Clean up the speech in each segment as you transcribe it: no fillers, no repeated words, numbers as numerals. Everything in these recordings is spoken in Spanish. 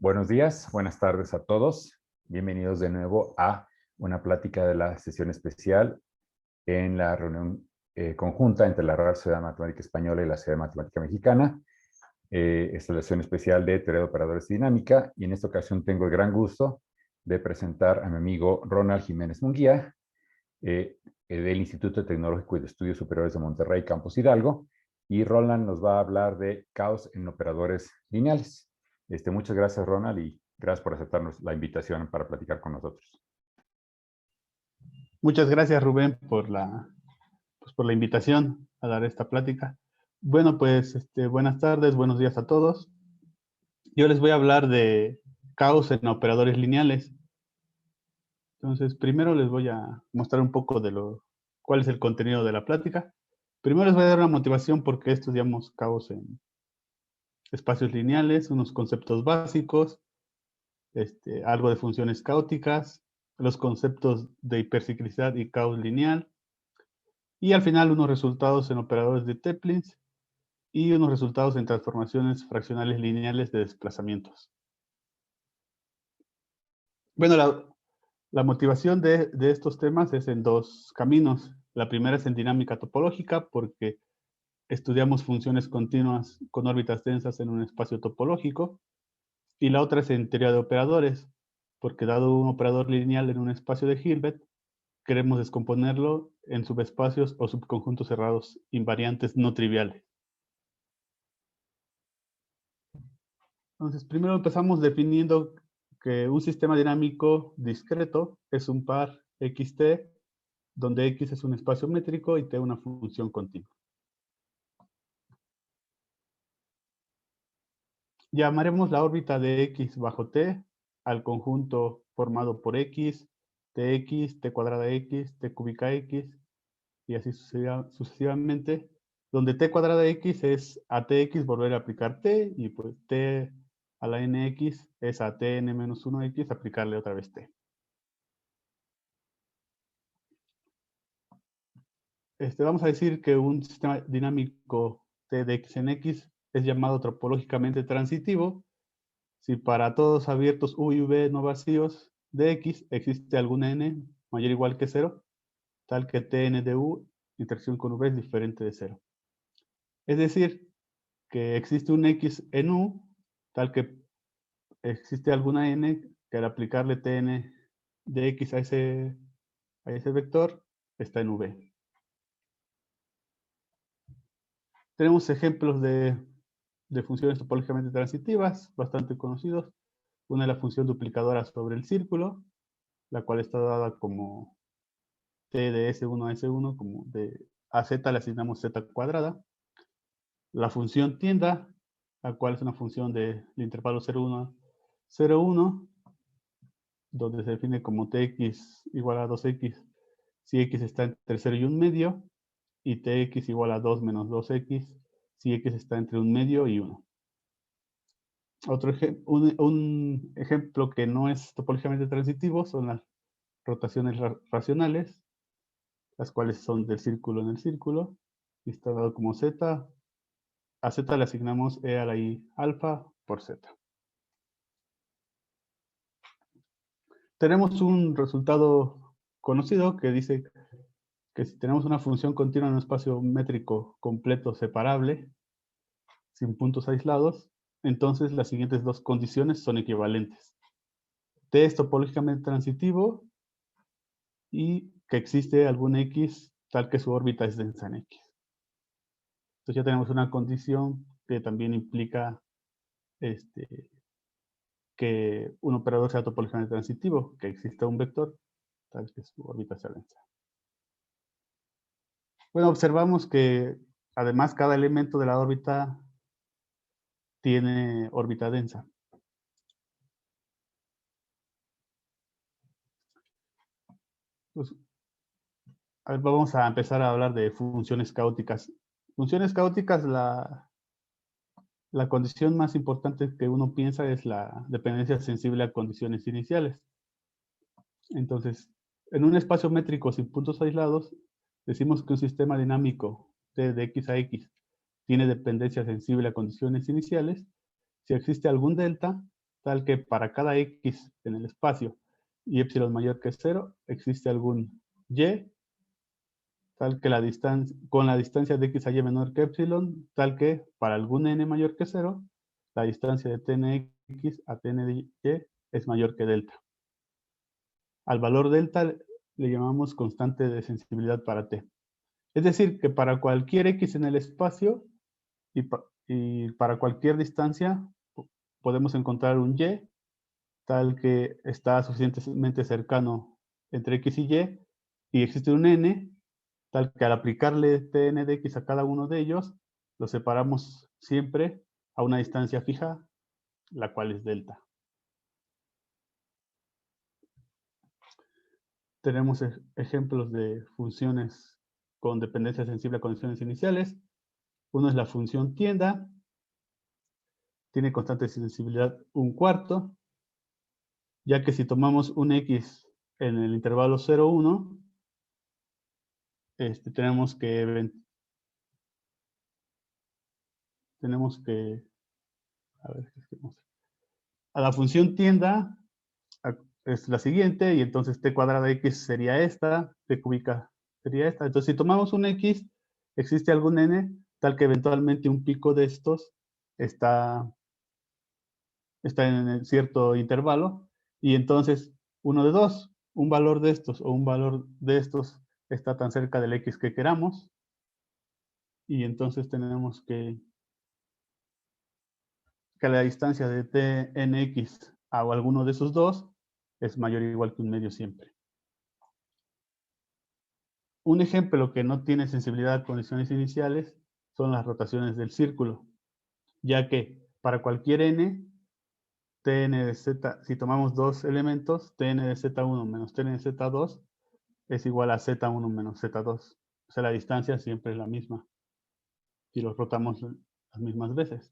Buenos días, buenas tardes a todos. Bienvenidos de nuevo a una plática de la sesión especial en la reunión conjunta entre la Real Sociedad de Matemática Española y la Sociedad de Matemática Mexicana. Esta es la sesión especial de teoría de operadores y dinámica, y en esta ocasión tengo el gran gusto de presentar a mi amigo Ronald Jiménez Munguía, del Instituto Tecnológico y de Estudios Superiores de Monterrey, Campus Hidalgo, y Roland nos va a hablar de caos en operadores lineales. Muchas gracias, Ronald, y gracias por aceptarnos la invitación para platicar con nosotros. Muchas gracias, Rubén, por la invitación a dar esta plática. Bueno, pues buenas tardes, buenos días a todos. Yo les voy a hablar de caos en operadores lineales. Entonces, primero les voy a mostrar un poco de cuál es el contenido de la plática. Primero les voy a dar una motivación por qué estudiamos caos en espacios lineales, unos conceptos básicos, algo de funciones caóticas, los conceptos de hiperciclicidad y caos lineal, y al final unos resultados en operadores de Teplins y unos resultados en transformaciones fraccionales lineales de desplazamientos. Bueno, la motivación de estos temas es en dos caminos. La primera es en dinámica topológica, porque estudiamos funciones continuas con órbitas densas en un espacio topológico, y la otra es en teoría de operadores, porque dado un operador lineal en un espacio de Hilbert, queremos descomponerlo en subespacios o subconjuntos cerrados invariantes no triviales. Entonces, primero empezamos definiendo que un sistema dinámico discreto es un par xt, donde x es un espacio métrico y t una función continua. Llamaremos la órbita de x bajo t al conjunto formado por x, tx, t cuadrada x, t cúbica x, y así sucesivamente, donde t cuadrada x es a tx volver a aplicar t, y pues t a la nx es a tn menos 1x aplicarle otra vez t. Vamos a decir que un sistema dinámico t de x en x es llamado topológicamente transitivo si para todos abiertos u y v no vacíos de x existe alguna n mayor o igual que 0, tal que tn de u interacción con v es diferente de 0. Es decir, que existe un x en u, tal que existe alguna n que al aplicarle tn de x a ese vector está en v. Tenemos ejemplos de funciones topológicamente transitivas, bastante conocidos. Una es la función duplicadora sobre el círculo, la cual está dada como t de S1 a S1, como de a z le asignamos z cuadrada. La función tienda, la cual es una función del intervalo 0,1 0,1, donde se define como tx igual a 2x si x está entre 0 y 1 medio, y tx igual a 2 menos 2x si x está entre 1 medio y 1. Un ejemplo que no es topológicamente transitivo son las rotaciones racionales, las cuales son del círculo en el círculo, y está dado como z. A z le asignamos e a la i alfa por z. Tenemos un resultado conocido que dice que si tenemos una función continua en un espacio métrico completo separable, sin puntos aislados, entonces las siguientes dos condiciones son equivalentes. T es topológicamente transitivo y que existe algún x tal que su órbita es densa en x. Entonces ya tenemos una condición que también implica que un operador sea topológicamente transitivo, que exista un vector tal que su órbita sea densa. Bueno, observamos que además cada elemento de la órbita tiene órbita densa. Pues, vamos a empezar a hablar de funciones caóticas. Funciones caóticas, la condición más importante que uno piensa es la dependencia sensible a condiciones iniciales. Entonces, en un espacio métrico sin puntos aislados, decimos que un sistema dinámico t de x a x tiene dependencia sensible a condiciones iniciales si existe algún delta tal que para cada x en el espacio y epsilon mayor que 0, existe algún y, tal que con la distancia de x a y menor que epsilon, tal que para algún n mayor que 0, la distancia de tnx a tn de y es mayor que delta. Al valor delta le llamamos constante de sensibilidad para t. Es decir, que para cualquier x en el espacio y para cualquier distancia podemos encontrar un y tal que está suficientemente cercano entre x y existe un n tal que al aplicarle tn de x a cada uno de ellos, los separamos siempre a una distancia fija, la cual es delta. Tenemos ejemplos de funciones con dependencia sensible a condiciones iniciales. Uno es la función tienda, tiene constante de sensibilidad 1/4, ya que si tomamos un x en el intervalo 0, 1, tenemos que a ver, a la función tienda es la siguiente, y entonces t cuadrada de x sería esta, t cúbica sería esta. Entonces, si tomamos un x, existe algún n, tal que eventualmente un pico de estos está en cierto intervalo, y entonces uno de dos, un valor de estos o un valor de estos está tan cerca del x que queramos, y entonces tenemos que la distancia de t en x a alguno de esos dos es mayor o igual que un medio siempre. Un ejemplo que no tiene sensibilidad a condiciones iniciales son las rotaciones del círculo, ya que para cualquier n, tn de z, si tomamos dos elementos, tn de z1 menos tn de z2 es igual a z1 menos z2. O sea, la distancia siempre es la misma si los rotamos las mismas veces.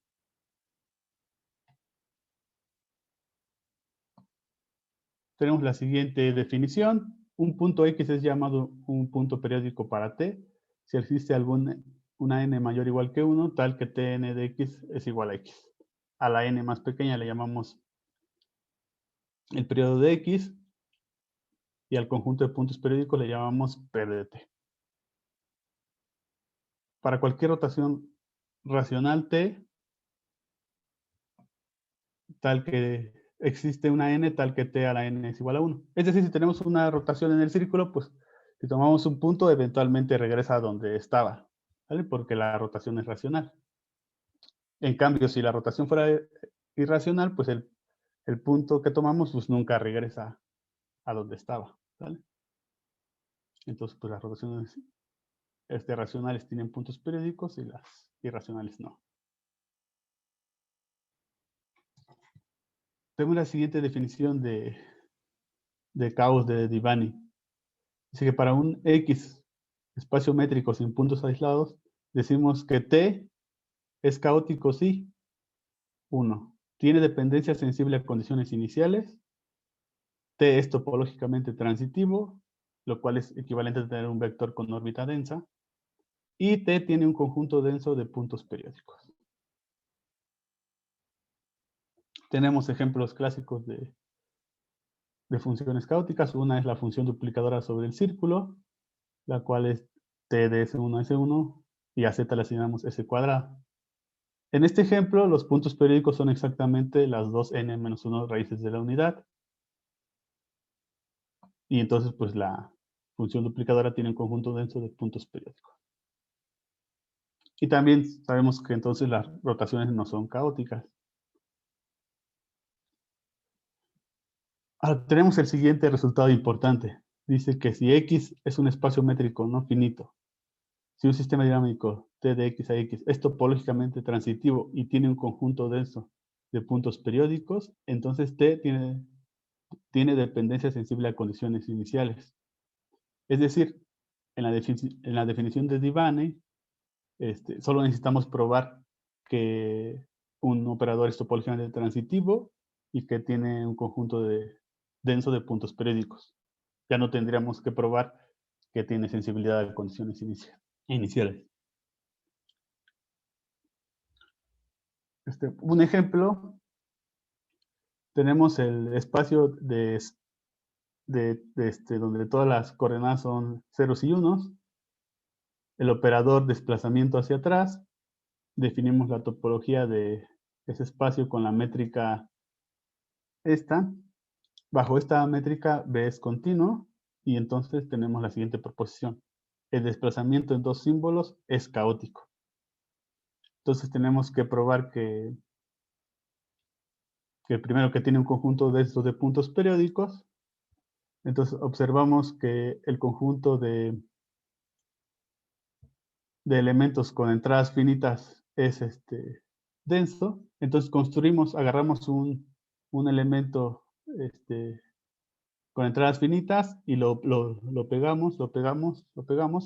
Tenemos la siguiente definición. Un punto x es llamado un punto periódico para t si existe una n mayor o igual que 1, tal que tn de x es igual a x. A la n más pequeña le llamamos el periodo de x, y al conjunto de puntos periódicos le llamamos per de t. Para cualquier rotación racional t, tal que existe una n, tal que t a la n es igual a 1. Es decir, si tenemos una rotación en el círculo, pues si tomamos un punto, eventualmente regresa a donde estaba, ¿vale? Porque la rotación es racional. En cambio, si la rotación fuera irracional, pues el punto que tomamos pues nunca regresa a donde estaba, ¿vale? Entonces, pues las rotaciones racionales tienen puntos periódicos y las irracionales no. Tengo la siguiente definición de caos de Divani. Dice que para un X espacio métrico sin puntos aislados, decimos que T es caótico si 1. Tiene dependencia sensible a condiciones iniciales. T es topológicamente transitivo, lo cual es equivalente a tener un vector con órbita densa. Y T tiene un conjunto denso de puntos periódicos. Tenemos ejemplos clásicos de funciones caóticas. Una es la función duplicadora sobre el círculo, la cual es t de S1 a S1, y a Z le asignamos S cuadrado. En este ejemplo, los puntos periódicos son exactamente las 2n-1 raíces de la unidad. Y entonces, pues la función duplicadora tiene un conjunto denso de puntos periódicos. Y también sabemos que entonces las rotaciones no son caóticas. Ahora, tenemos el siguiente resultado importante. Dice que si X es un espacio métrico no finito, si un sistema dinámico T de X a X es topológicamente transitivo y tiene un conjunto denso de puntos periódicos, entonces T tiene dependencia sensible a condiciones iniciales. Es decir, en la definición de Divani, solo necesitamos probar que un operador es topológicamente transitivo y que tiene un conjunto denso de puntos periódicos. Ya no tendríamos que probar que tiene sensibilidad a condiciones iniciales. Un ejemplo tenemos el espacio donde todas las coordenadas son ceros y unos, el operador desplazamiento hacia atrás, definimos la topología de ese espacio con la métrica esta. Bajo esta métrica B es continuo y entonces tenemos la siguiente proposición. El desplazamiento en dos símbolos es caótico. Entonces tenemos que probar que primero que tiene un conjunto de estos de puntos periódicos. Entonces observamos que el conjunto de elementos con entradas finitas es denso. Entonces agarramos un elemento con entradas finitas y lo pegamos.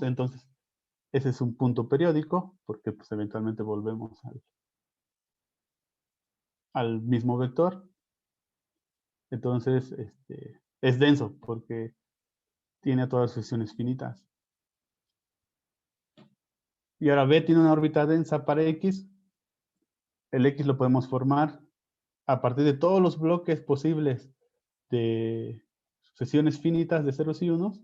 Entonces ese es un punto periódico porque pues eventualmente volvemos al mismo vector. Entonces es denso porque tiene todas las secciones finitas. Y ahora B tiene una órbita densa para X. El X lo podemos formar a partir de todos los bloques posibles de sucesiones finitas de ceros y unos.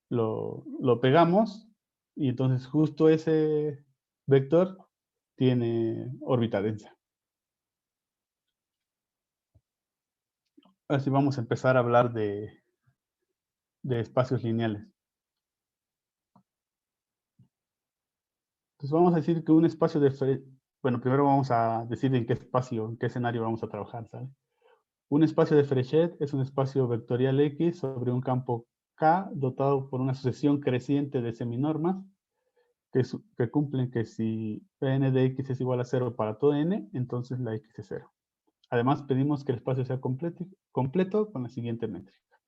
Lo pegamos y entonces justo ese vector tiene órbita densa. Ahora sí vamos a empezar a hablar de espacios lineales. Entonces vamos a decir que un espacio de... Bueno, primero vamos a decir en qué espacio, en qué escenario vamos a trabajar, ¿sale? Un espacio de Fréchet es un espacio vectorial X sobre un campo K dotado por una sucesión creciente de seminormas que cumplen que si Pn de X es igual a 0 para todo n, entonces la X es 0. Además, pedimos que el espacio sea completo con la siguiente métrica.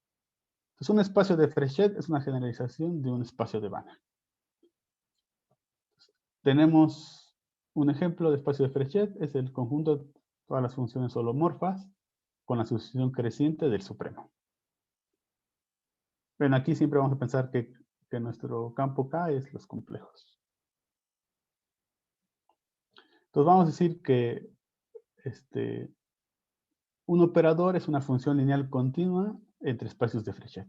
Entonces, un espacio de Fréchet es una generalización de un espacio de Banach. Tenemos un ejemplo de espacio de Fréchet, es el conjunto de todas las funciones holomorfas con la sucesión creciente del supremo. Bueno, aquí siempre vamos a pensar que nuestro campo K es los complejos. Entonces vamos a decir que un operador es una función lineal continua entre espacios de Fréchet.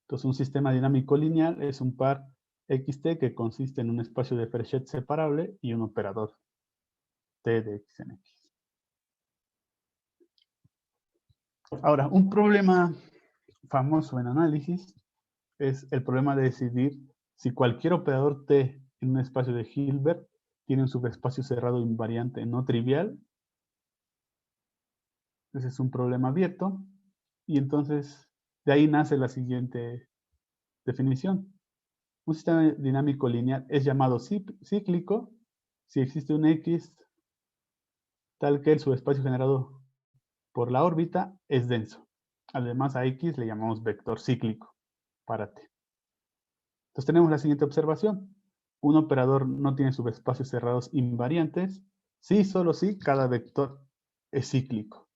Entonces un sistema dinámico lineal es un par xt que consiste en un espacio de Fréchet separable y un operador t de x en x. Ahora, un problema famoso en análisis es el problema de decidir si cualquier operador t en un espacio de Hilbert tiene un subespacio cerrado invariante no trivial. Ese es un problema abierto. Y entonces, de ahí nace la siguiente definición. Un sistema dinámico lineal es llamado cíclico si existe un X tal que el subespacio generado por la órbita es denso. Además, a X le llamamos vector cíclico para T. Entonces tenemos la siguiente observación. Un operador no tiene subespacios cerrados invariantes si, solo si, cada vector es cíclico.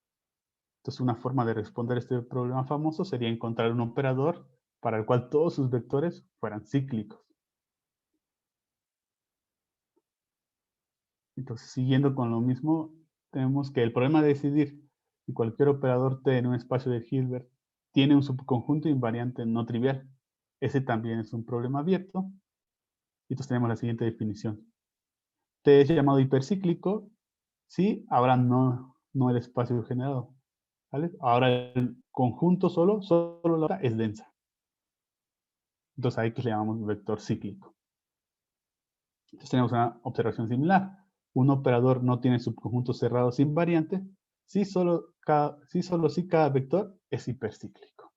Entonces una forma de responder este problema famoso sería encontrar un operador para el cual todos sus vectores fueran cíclicos. Entonces, siguiendo con lo mismo, tenemos que el problema de decidir si cualquier operador T en un espacio de Hilbert tiene un subconjunto invariante no trivial. Ese también es un problema abierto. Y entonces tenemos la siguiente definición. T es llamado hipercíclico si ahora no el espacio generado. ¿Vale? Ahora el conjunto solo la otra es densa. Entonces a X le llamamos vector cíclico. Entonces tenemos una observación similar. Un operador no tiene subconjuntos cerrados invariantes si solo si cada vector es hipercíclico.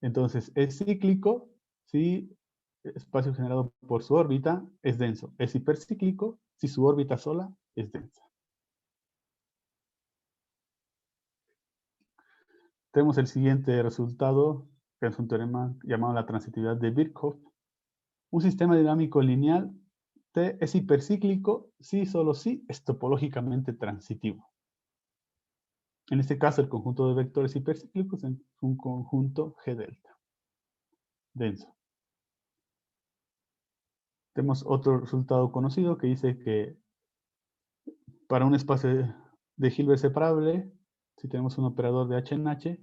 Entonces es cíclico si el espacio generado por su órbita es denso. Es hipercíclico si su órbita sola es densa. Tenemos el siguiente resultado, que es un teorema llamado la transitividad de Birkhoff. Un sistema dinámico lineal T es hipercíclico si solo si es topológicamente transitivo. En este caso, el conjunto de vectores hipercíclicos es un conjunto G delta, denso. Tenemos otro resultado conocido que dice que Para un espacio de Hilbert separable, si tenemos un operador de H en H,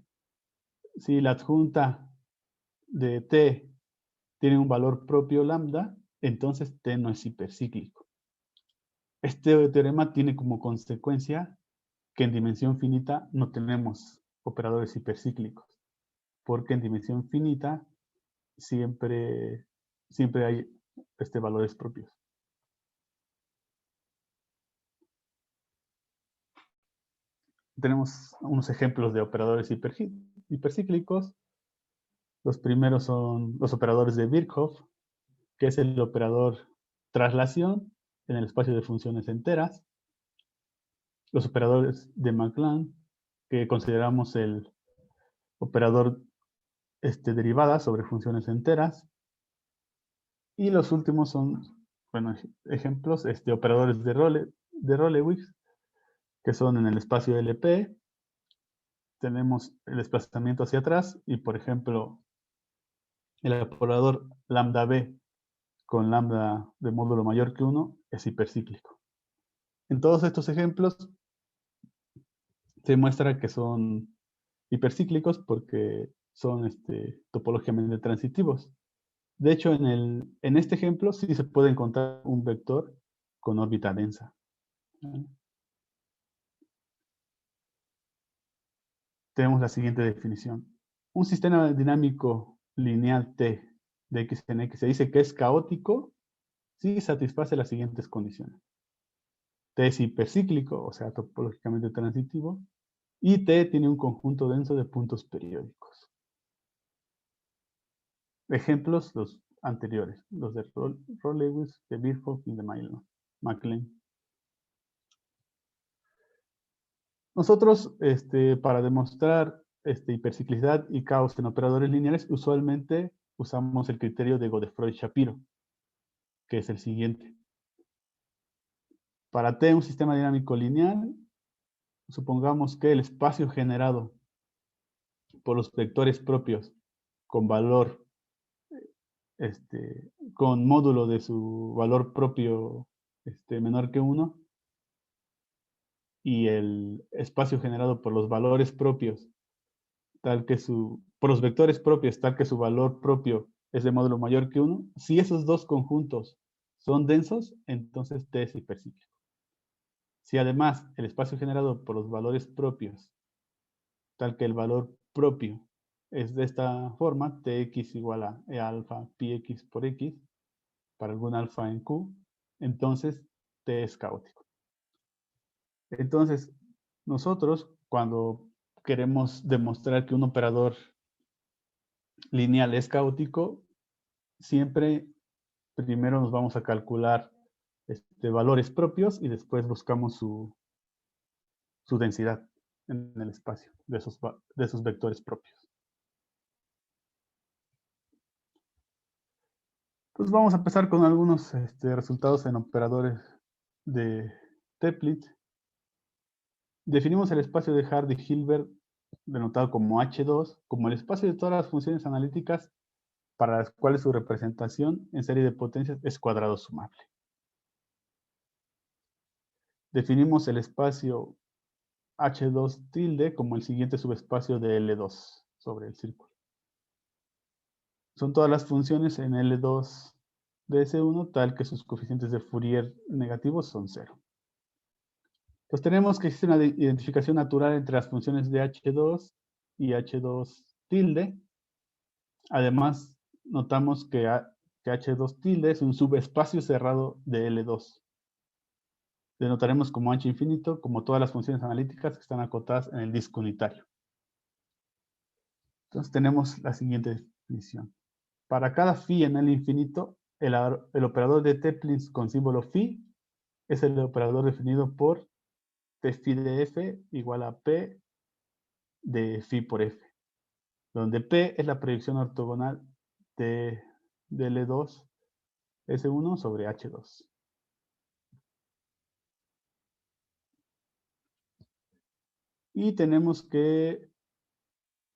si la adjunta de T tiene un valor propio lambda, entonces T no es hipercíclico. Este teorema tiene como consecuencia que en dimensión finita no tenemos operadores hipercíclicos, porque en dimensión finita siempre hay valores propios. Tenemos unos ejemplos de operadores hipercíclicos. Los primeros son los operadores de Birkhoff, que es el operador traslación en el espacio de funciones enteras. Los operadores de McLean, que consideramos el operador derivada sobre funciones enteras. Y los últimos son, bueno, ejemplos, operadores de Rolewitz, que son en el espacio LP. Tenemos el desplazamiento hacia atrás y, por ejemplo, el operador lambda B con lambda de módulo mayor que 1 es hipercíclico. En todos estos ejemplos se muestra que son hipercíclicos porque son topológicamente transitivos. De hecho, en este ejemplo sí se puede encontrar un vector con órbita densa. Tenemos la siguiente definición. Un sistema dinámico lineal T de X en X se dice que es caótico si satisface las siguientes condiciones. T es hipercíclico, o sea, topológicamente transitivo, y T tiene un conjunto denso de puntos periódicos. Ejemplos, los anteriores, los de Rolewitz, de Birkhoff y de McLean. Nosotros, para demostrar hiperciclicidad y caos en operadores lineales, usualmente usamos el criterio de Godefroy-Shapiro, que es el siguiente. Para T, un sistema dinámico lineal, supongamos que el espacio generado por los vectores propios con valor, con módulo de su valor propio menor que 1, y el espacio generado por los valores propios por los vectores propios, tal que su valor propio es de módulo mayor que 1, si esos dos conjuntos son densos, entonces T es hipercíclico. Si además el espacio generado por los valores propios, tal que el valor propio es de esta forma, Tx igual a E alfa pi x por x, para algún alfa en Q, entonces T es caótico. Entonces, nosotros cuando queremos demostrar que un operador lineal es caótico, siempre primero nos vamos a calcular valores propios y después buscamos su densidad en el espacio de esos vectores propios. Pues vamos a empezar con algunos resultados en operadores de Toeplitz. Definimos el espacio de Hardy-Hilbert, denotado como H2, como el espacio de todas las funciones analíticas para las cuales su representación en serie de potencias es cuadrado sumable. Definimos el espacio H2 tilde como el siguiente subespacio de L2 sobre el círculo. Son todas las funciones en L2 de S1 tal que sus coeficientes de Fourier negativos son 0. Pues tenemos que existe una identificación natural entre las funciones de H2 y H2 tilde. Además, notamos que H2 tilde es un subespacio cerrado de L2. Denotaremos como H infinito como todas las funciones analíticas que están acotadas en el disco unitario. Entonces tenemos la siguiente definición. Para cada phi en el infinito, el operador de Toeplitz con símbolo phi es el operador definido por T phi de f igual a P de phi por f, donde P es la proyección ortogonal de L2 S1 sobre H2. Y tenemos que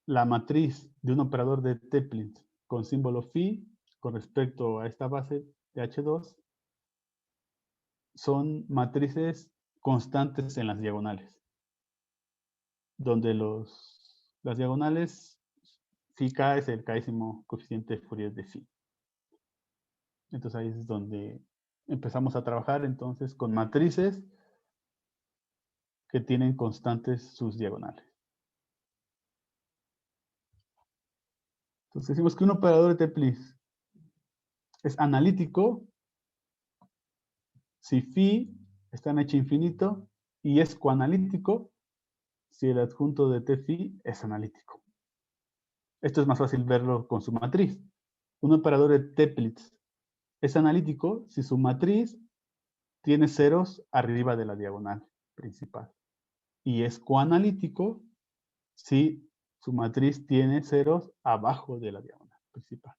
la matriz de un operador de Toeplitz con símbolo phi con respecto a esta base de H2 son matrices constantes en las diagonales. Donde las diagonales, phi k es el késimo coeficiente de Fourier de phi. Entonces ahí es donde empezamos a trabajar entonces con matrices que tienen constantes sus diagonales. Entonces decimos que un operador de Toeplitz es analítico si phi está en h infinito y es coanalítico si el adjunto de t phi es analítico. Esto es más fácil verlo con su matriz. Un operador de Toeplitz es analítico si su matriz tiene ceros arriba de la diagonal principal. Y es coanalítico si su matriz tiene ceros abajo de la diagonal principal.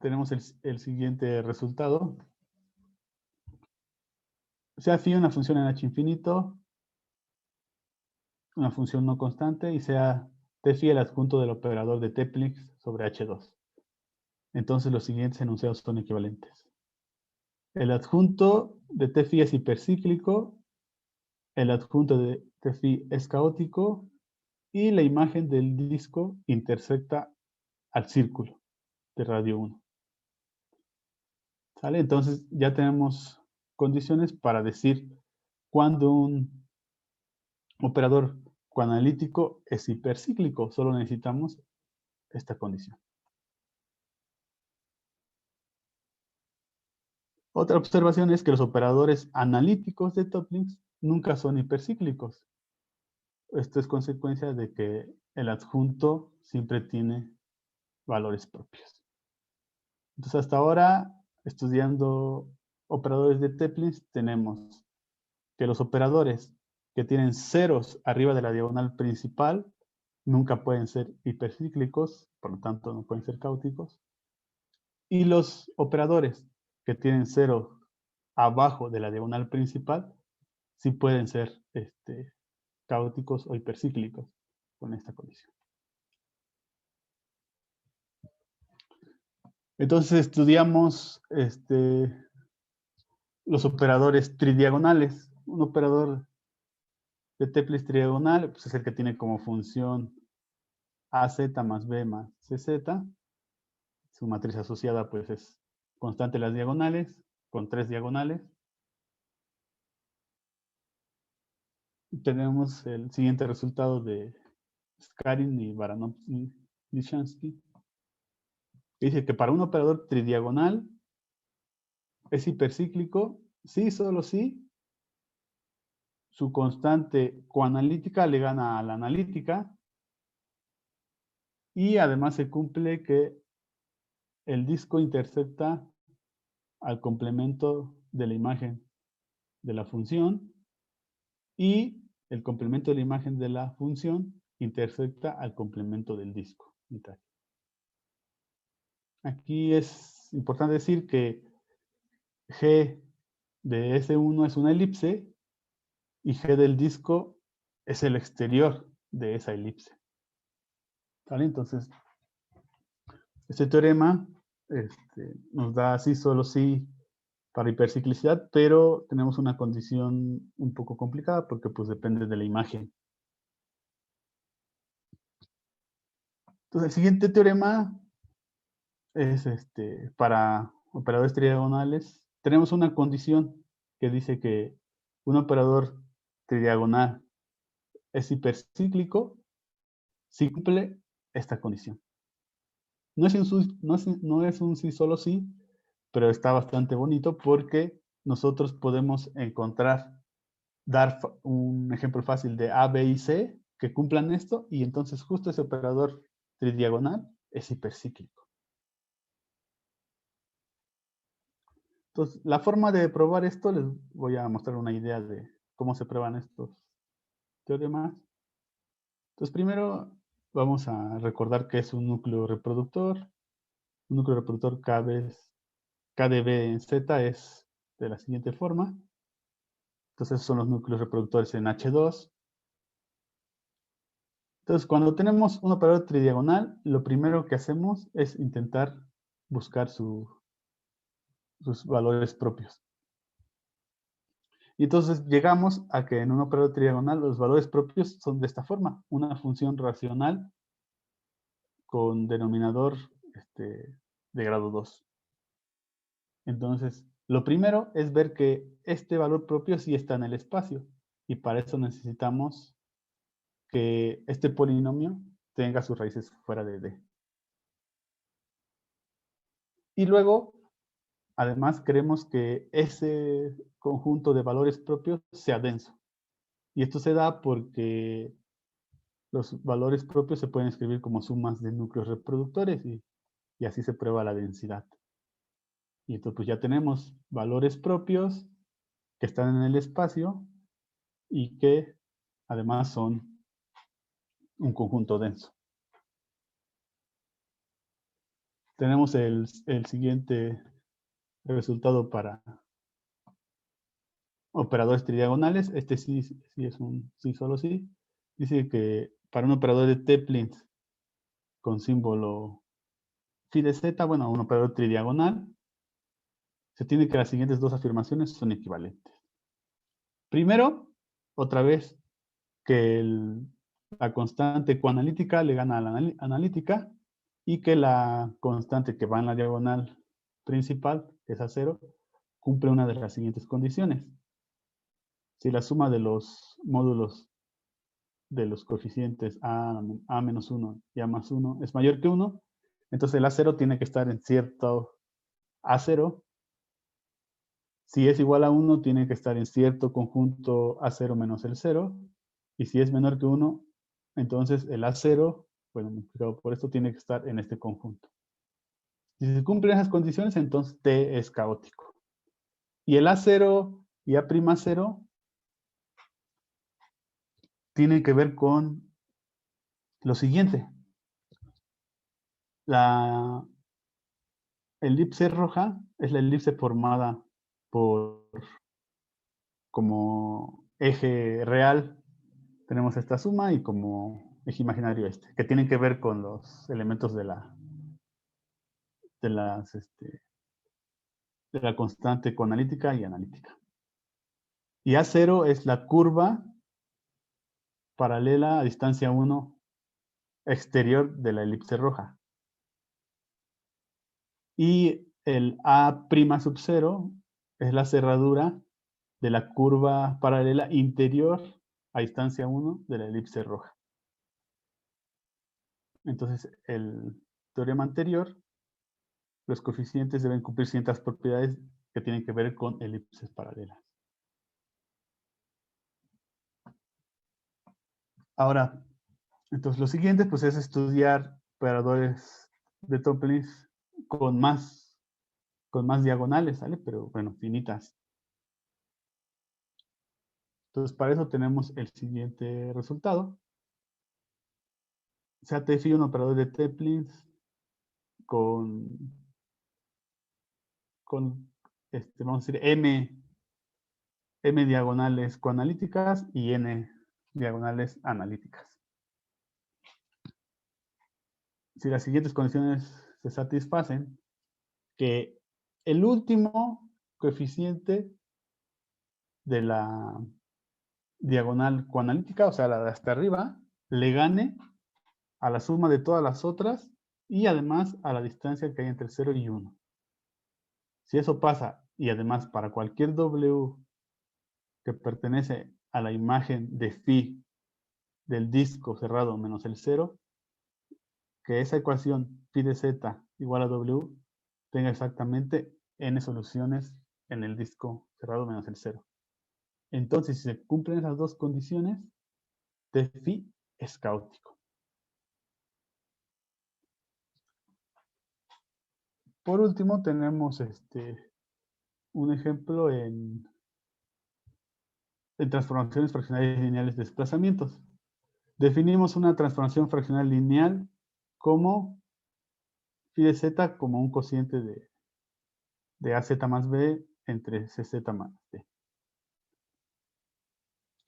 Tenemos el siguiente resultado. Sea phi una función en h infinito, una función no constante, y sea t phi el adjunto del operador de Toeplitz sobre h2. Entonces los siguientes enunciados son equivalentes. El adjunto de t phi es hipercíclico, el adjunto de t phi es caótico, y la imagen del disco intersecta al círculo de radio 1. ¿Sale? Entonces ya tenemos condiciones para decir cuándo un operador coanalítico es hipercíclico. Solo necesitamos esta condición. Otra observación es que los operadores analíticos de Toeplitz nunca son hipercíclicos. Esto es consecuencia de que el adjunto siempre tiene valores propios. Entonces hasta ahora, estudiando operadores de Toeplitz, tenemos que los operadores que tienen ceros arriba de la diagonal principal nunca pueden ser hipercíclicos, por lo tanto no pueden ser caóticos. Y los operadores que tienen ceros abajo de la diagonal principal sí pueden ser caóticos o hipercíclicos con esta condición. Entonces estudiamos los operadores tridiagonales. Un operador de Toeplitz tridiagonal pues es el que tiene como función AZ más B más CZ. Su matriz asociada pues es constante las diagonales, con 3 diagonales. Tenemos el siguiente resultado de Skarin y Baranov-Lishansky. Dice que para un operador tridiagonal es hipercíclico, sí, solo sí, su constante coanalítica le gana a la analítica, y además se cumple que el disco intersecta al complemento de la imagen de la función, y el complemento de la imagen de la función intersecta al complemento del disco. Aquí es importante decir que G de S1 es una elipse y G del disco es el exterior de esa elipse. ¿Vale? Entonces, este teorema nos da sí, solo sí para hiperciclicidad, pero tenemos una condición un poco complicada porque pues depende de la imagen. Entonces, el siguiente teorema es para operadores tridiagonales. Tenemos una condición que dice que un operador tridiagonal es hipercíclico si cumple esta condición. No es un sí solo sí, pero está bastante bonito porque nosotros podemos dar un ejemplo fácil de A, B y C que cumplan esto, y entonces justo ese operador tridiagonal es hipercíclico. Entonces, la forma de probar esto, les voy a mostrar una idea de cómo se prueban estos teoremas. Entonces, primero vamos a recordar que es un núcleo reproductor. Un núcleo reproductor KdB en Z es de la siguiente forma. Entonces, esos son los núcleos reproductores en H2. Entonces, cuando tenemos un operador tridiagonal, lo primero que hacemos es intentar buscar sus valores propios. Y entonces llegamos a que en un operador tridiagonal los valores propios son de esta forma. Una función racional con denominador de grado 2. Entonces, lo primero es ver que este valor propio sí está en el espacio. Y para eso necesitamos que este polinomio tenga sus raíces fuera de D. Y luego, además, queremos que ese conjunto de valores propios sea denso. Y esto se da porque los valores propios se pueden escribir como sumas de núcleos reproductores y así se prueba la densidad. Y entonces pues ya tenemos valores propios que están en el espacio y que además son un conjunto denso. Tenemos el siguiente resultado para operadores tridiagonales. Este sí es un sí, solo sí. Dice que para un operador de Teplins con símbolo phi de z, bueno, un operador tridiagonal, se tiene que las siguientes dos afirmaciones son equivalentes. Primero, otra vez, que la constante coanalítica le gana a la analítica y que la constante que va en la diagonal principal, que es A0, cumple una de las siguientes condiciones. Si la suma de los módulos de los coeficientes a menos 1 y a más 1 es mayor que 1, entonces el A0 tiene que estar en cierto A0. Si es igual a 1, tiene que estar en cierto conjunto A0 menos el 0. Y si es menor que 1, entonces el A0, bueno, multiplicado por esto, tiene que estar en este conjunto. Si se cumplen esas condiciones, entonces T es caótico. Y el A0 y A'0 tienen que ver con lo siguiente. La elipse roja es la elipse formada por como eje real tenemos esta suma y como eje imaginario que tienen que ver con los elementos de la constante coanalítica y analítica. Y A0 es la curva paralela a distancia 1 exterior de la elipse roja. Y el A' sub 0 es la cerradura de la curva paralela interior a distancia 1 de la elipse roja. Entonces, el teorema anterior, los coeficientes deben cumplir ciertas propiedades que tienen que ver con elipses paralelas. Ahora, entonces lo siguiente pues es estudiar operadores de Toeplitz con más diagonales, ¿sale? Pero bueno, finitas. Entonces para eso tenemos el siguiente resultado. Sea T phi un operador de Toeplitz con vamos a decir m diagonales coanalíticas y n diagonales analíticas. Si las siguientes condiciones se satisfacen, que el último coeficiente de la diagonal coanalítica, o sea, la de hasta arriba, le gane a la suma de todas las otras y además a la distancia que hay entre 0 y 1. Si eso pasa, y además para cualquier W que pertenece a la imagen de phi del disco cerrado menos el 0, que esa ecuación phi de z igual a W tenga exactamente n soluciones en el disco cerrado menos el 0. Entonces, si se cumplen esas dos condiciones, T phi es caótico. Por último, tenemos un ejemplo en transformaciones fraccionarias lineales de desplazamientos. Definimos una transformación fraccional lineal como phi de z como un cociente de AZ más B entre CZ más D,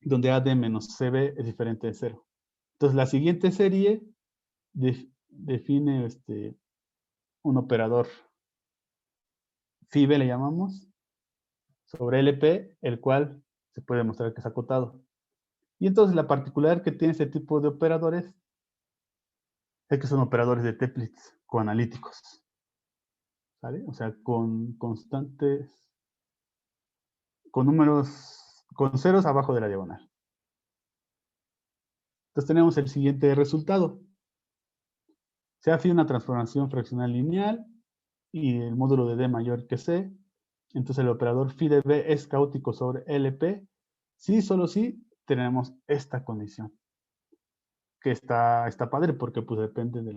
donde AD menos CB es diferente de 0. Entonces, la siguiente serie define un operador phi B, le llamamos, sobre LP, el cual se puede demostrar que es acotado. Y entonces la particularidad que tiene este tipo de operadores es que son operadores de Toeplitz coanalíticos, ¿vale? O sea, con constantes, con números, con ceros abajo de la diagonal. Entonces tenemos el siguiente resultado. Se hace una transformación fraccional lineal y el módulo de D mayor que C. Entonces el operador phi de B es caótico sobre LP. Sí, solo si tenemos esta condición. Que está padre porque pues depende de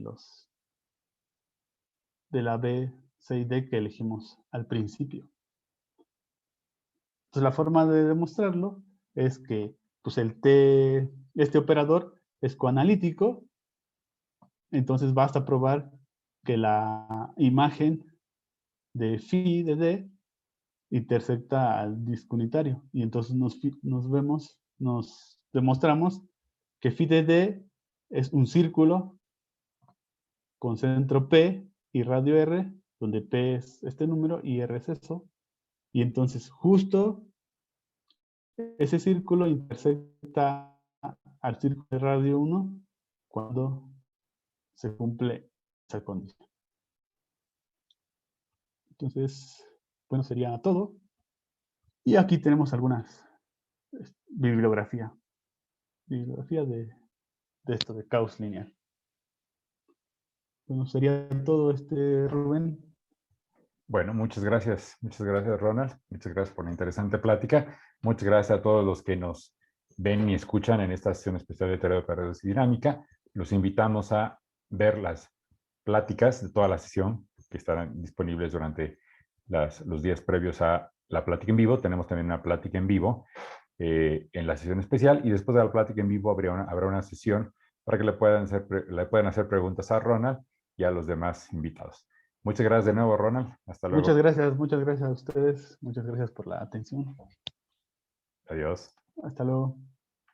la B, C y D que elegimos al principio. Entonces la forma de demostrarlo es que pues este operador es coanalítico. Entonces basta probar que la imagen de phi de D intersecta al disco unitario. Y entonces nos demostramos que phi de D es un círculo con centro P y radio R, donde P es este número y R es eso. Y entonces justo ese círculo intersecta al círculo de radio 1 cuando se cumple esa condición. Entonces, bueno, sería todo. Y aquí tenemos algunas bibliografía de esto de caos lineal. Bueno, sería todo, Rubén. Bueno, muchas gracias Ronald, muchas gracias por la interesante plática, muchas gracias a todos los que nos ven y escuchan en esta sesión especial de teoría de operadoras y dinámica. Los invitamos a ver las pláticas de toda la sesión que estarán disponibles durante los días previos a la plática en vivo. Tenemos también una plática en vivo en la sesión especial, y después de la plática en vivo habrá una sesión para que le puedan hacer preguntas a Ronald y a los demás invitados. Muchas gracias de nuevo, Ronald. Hasta luego. Muchas gracias a ustedes. Muchas gracias por la atención. Adiós. Hasta luego.